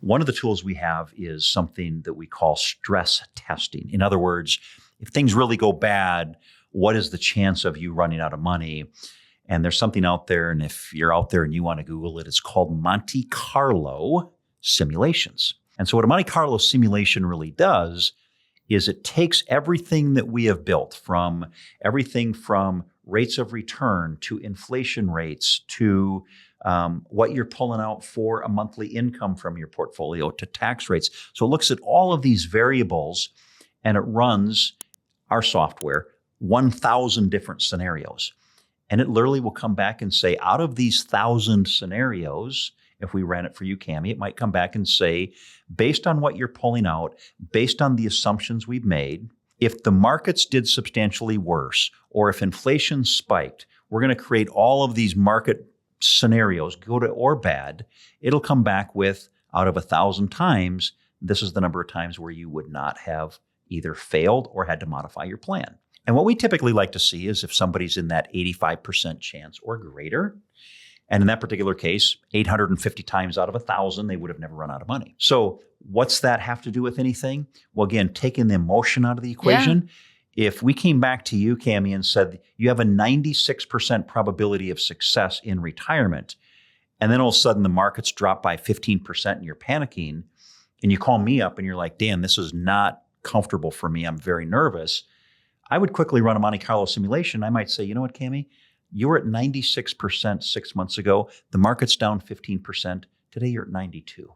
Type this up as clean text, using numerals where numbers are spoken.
One of the tools we have is something that we call stress testing. In other words, if things really go bad, what is the chance of you running out of money? And there's something out there, and if you're out there and you want to Google it, it's called Monte Carlo simulations. And so what a Monte Carlo simulation really does is it takes everything that we have built, from everything from rates of return to inflation rates to what you're pulling out for a monthly income from your portfolio to tax rates. So it looks at all of these variables and it runs our software 1,000 different scenarios. And it literally will come back and say, out of these 1,000 scenarios, if we ran it for you, Cammie, it might come back and say, based on what you're pulling out, based on the assumptions we've made, if the markets did substantially worse, or if inflation spiked, we're going to create all of these market scenarios, good or bad. It'll come back with, out of 1,000 times, this is the number of times where you would not have either failed or had to modify your plan. And what we typically like to see is if somebody's in that 85% chance or greater, and in that particular case, 850 times out of 1,000, they would have never run out of money. So what's that have to do with anything? Well, again, taking the emotion out of the equation. Yeah. If we came back to you, Cammie, and said, you have a 96% probability of success in retirement, and then all of a sudden the markets drop by 15% and you're panicking, and you call me up and you're like, Dan, this is not comfortable for me. I'm very nervous. I would quickly run a Monte Carlo simulation. I might say, you know what, Cammie? You were at 96% 6 months ago. The market's down 15%. Today you're at 92.